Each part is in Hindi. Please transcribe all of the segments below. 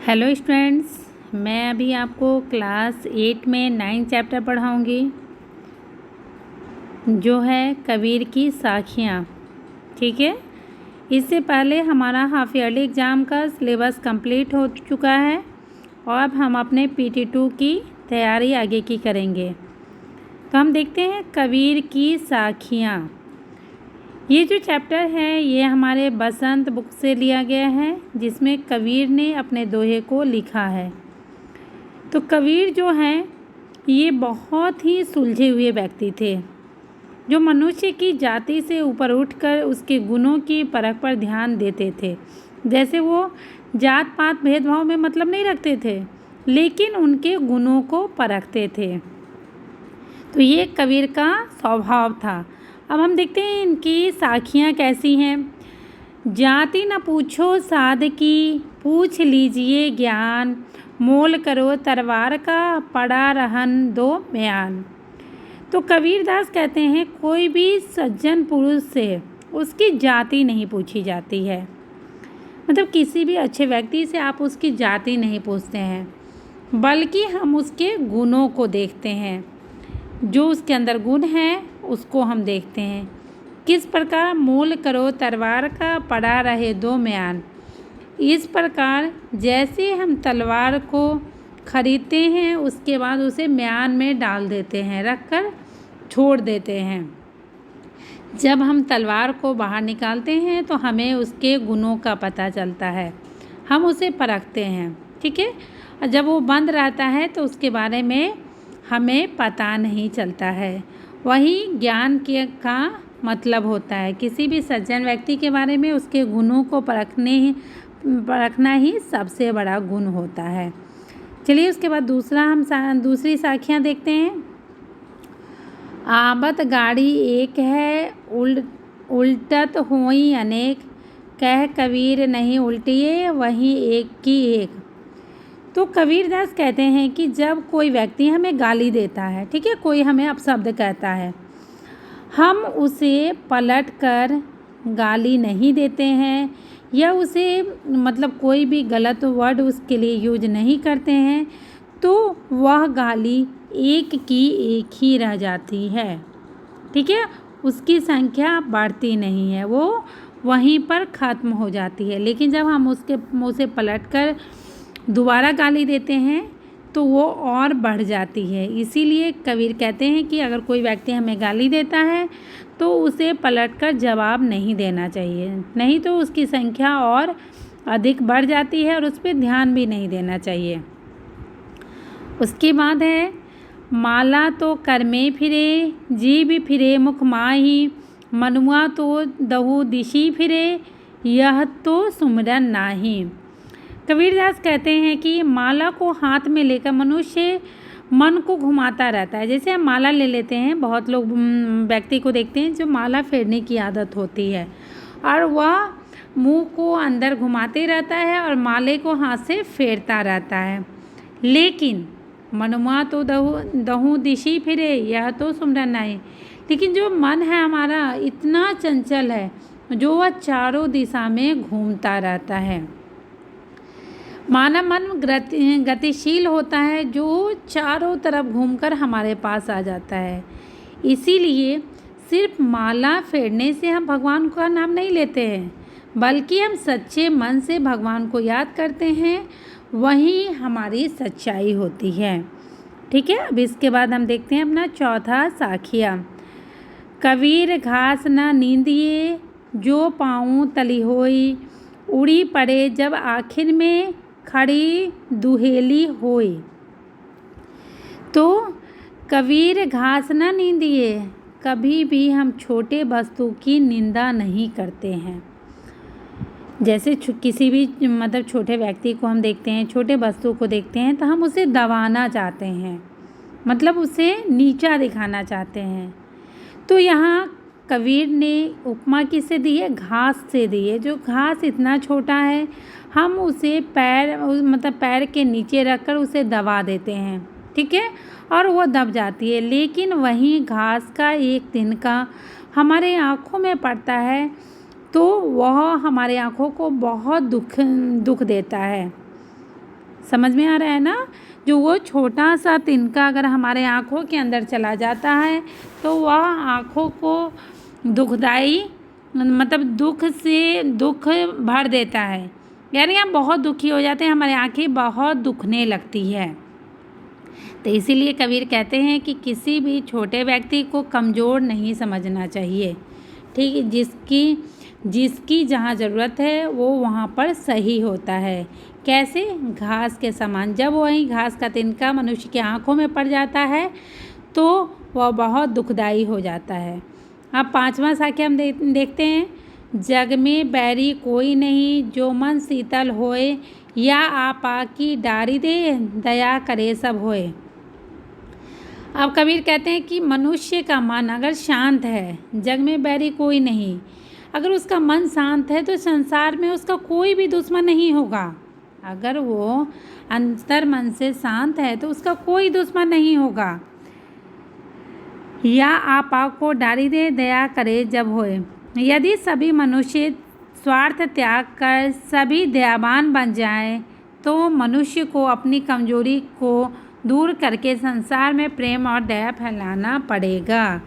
हेलो स्टूडेंट्स, मैं अभी आपको क्लास 8 में 9 चैप्टर पढ़ाऊँगी जो है कबीर की साखियाँ। ठीक है, इससे पहले हमारा हाफ ईयरली एग्ज़ाम का सिलेबस कंप्लीट हो चुका है और अब हम अपने PT2 की तैयारी आगे की करेंगे। तो हम देखते हैं कबीर की साखियाँ। ये जो चैप्टर है ये हमारे बसंत बुक से लिया गया है, जिसमें कबीर ने अपने दोहे को लिखा है। तो कबीर जो हैं ये बहुत ही सुलझे हुए व्यक्ति थे, जो मनुष्य की जाति से ऊपर उठकर उसके गुणों की परख पर ध्यान देते थे। जैसे वो जात पात भेदभाव में मतलब नहीं रखते थे, लेकिन उनके गुणों को परखते थे। तो ये कबीर का स्वभाव था। अब हम देखते हैं इनकी साखियाँ कैसी हैं। जाति न पूछो साध की, पूछ लीजिए ज्ञान, मोल करो तलवार का, पड़ा रहन दो म्यान। तो कबीरदास कहते हैं कोई भी सज्जन पुरुष से उसकी जाति नहीं पूछी जाती है। मतलब किसी भी अच्छे व्यक्ति से आप उसकी जाति नहीं पूछते हैं, बल्कि हम उसके गुणों को देखते हैं। जो उसके अंदर गुण हैं उसको हम देखते हैं। किस प्रकार मोल करो तलवार का, पड़ा रहे दो म्यान। इस प्रकार जैसे हम तलवार को खरीदते हैं उसके बाद उसे म्यान में डाल देते हैं, रख कर छोड़ देते हैं। जब हम तलवार को बाहर निकालते हैं तो हमें उसके गुणों का पता चलता है, हम उसे परखते हैं। ठीक है, और जब वो बंद रहता है तो उसके बारे में हमें पता नहीं चलता है। वही ज्ञान का मतलब होता है। किसी भी सज्जन व्यक्ति के बारे में उसके गुणों को परखना ही सबसे बड़ा गुण होता है। चलिए उसके बाद दूसरी साखियाँ देखते हैं। आबत गाड़ी एक है, उल्टत होई अनेक, कह कबीर नहीं उल्टिए वही एक की एक। तो कबीरदास कहते हैं कि जब कोई व्यक्ति हमें गाली देता है, ठीक है, कोई हमें अपशब्द कहता है, हम उसे पलट कर गाली नहीं देते हैं या उसे मतलब कोई भी गलत वर्ड उसके लिए यूज नहीं करते हैं, तो वह गाली एक की एक ही रह जाती है। ठीक है, उसकी संख्या बढ़ती नहीं है, वो वहीं पर ख़त्म हो जाती है। लेकिन जब हम उसके मुँह से पलट कर दोबारा गाली देते हैं तो वो और बढ़ जाती है। इसीलिए कबीर कहते हैं कि अगर कोई व्यक्ति हमें गाली देता है तो उसे पलटकर जवाब नहीं देना चाहिए, नहीं तो उसकी संख्या और अधिक बढ़ जाती है और उस पर ध्यान भी नहीं देना चाहिए। उसके बाद है माला तो कर में फिरे, जीभ फिरे मुख माही, मनुआ तो दहु दिशी फिरे, यह तो सुमरन नाही। कबीरदास कहते हैं कि माला को हाथ में लेकर मनुष्य मन को घुमाता रहता है। जैसे हम माला ले लेते हैं, बहुत लोग व्यक्ति को देखते हैं जो माला फेरने की आदत होती है और वह मुंह को अंदर घुमाते रहता है और माले को हाथ से फेरता रहता है। लेकिन मनुआ तो दहु दिशी फिरे, यह तो सुमरन नहीं। लेकिन जो मन है हमारा इतना चंचल है जो वह चारों दिशा में घूमता रहता है। मानव मन गतिशील होता है जो चारों तरफ घूमकर हमारे पास आ जाता है। इसीलिए सिर्फ माला फेरने से हम भगवान का नाम नहीं लेते हैं, बल्कि हम सच्चे मन से भगवान को याद करते हैं, वही हमारी सच्चाई होती है। ठीक है, अब इसके बाद हम देखते हैं अपना चौथा साखिया। कबीर घास न नींदिए, जो पाऊँ तली होई, उड़ी पड़े जब आखिर में खड़ी दुहेली होई। तो कबीर घास न नींदिए, कभी भी हम छोटे वस्तु की निंदा नहीं करते हैं। जैसे किसी भी मतलब छोटे व्यक्ति को हम देखते हैं, छोटे वस्तु को देखते हैं तो हम उसे दबाना चाहते हैं, मतलब उसे नीचा दिखाना चाहते हैं। तो यहाँ कबीर ने उपमा किससे दी है? घास से दी है। जो घास इतना छोटा है हम उसे पैर के नीचे रखकर उसे दबा देते हैं, ठीक है, और वो दब जाती है। लेकिन वही घास का एक तिनका हमारे आँखों में पड़ता है तो वह हमारे आँखों को बहुत दुख देता है। समझ में आ रहा है ना। जो वो छोटा सा तिनका अगर हमारे आँखों के अंदर चला जाता है तो वह आँखों को दुखदाई मतलब दुख भर देता है, यानी हम बहुत दुखी हो जाते हैं, हमारी आँखें बहुत दुखने लगती है। तो इसीलिए कबीर कहते हैं कि किसी भी छोटे व्यक्ति को कमज़ोर नहीं समझना चाहिए, ठीक है। जिसकी जहाँ ज़रूरत है वो वहाँ पर सही होता है। कैसे? घास के समान। जब वही घास का तिनका मनुष्य की आँखों में पड़ जाता है तो वह बहुत दुखदाई हो जाता है। अब 5वां साक्य हम देखते हैं। जग में बैरी कोई नहीं, जो मन शीतल होए, या आपा की डारी दे, दया करे सब होए। अब कबीर कहते हैं कि मनुष्य का मन अगर शांत है, जग में बैरी कोई नहीं, अगर उसका मन शांत है तो संसार में उसका कोई भी दुश्मन नहीं होगा। अगर वो अंतर मन से शांत है तो उसका कोई दुश्मन नहीं होगा। या आपा को डारी दे, दया करे जब होए। यदि सभी मनुष्य स्वार्थ त्याग कर सभी दयावान बन जाए तो मनुष्य को अपनी कमजोरी को दूर करके संसार में प्रेम और दया फैलाना पड़ेगा।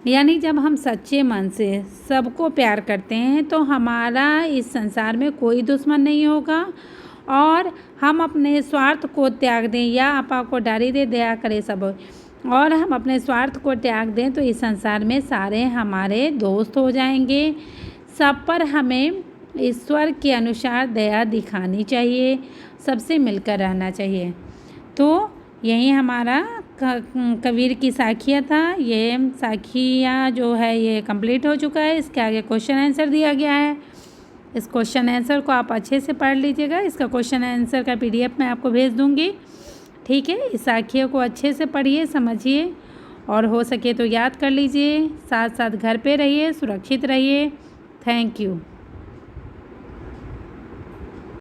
यानी जब हम सच्चे मन से सबको प्यार करते हैं तो हमारा इस संसार में कोई दुश्मन नहीं होगा, और हम अपने स्वार्थ को त्याग दें, या आपा को डारी दे, दया करे सब, और हम अपने स्वार्थ को त्याग दें तो इस संसार में सारे हमारे दोस्त हो जाएंगे। सब पर हमें ईश्वर के अनुसार दया दिखानी चाहिए, सबसे मिलकर रहना चाहिए। तो यही हमारा कबीर की साखियाँ था। ये साखियाँ जो है ये कंप्लीट हो चुका है। इसके आगे क्वेश्चन आंसर दिया गया है। इस क्वेश्चन आंसर को आप अच्छे से पढ़ लीजिएगा। इसका क्वेश्चन आंसर का PDF मैं आपको भेज दूँगी, ठीक है। इस साखियों को अच्छे से पढ़िए, समझिए, और हो सके तो याद कर लीजिए। साथ साथ घर पे रहिए, सुरक्षित रहिए। Thank you.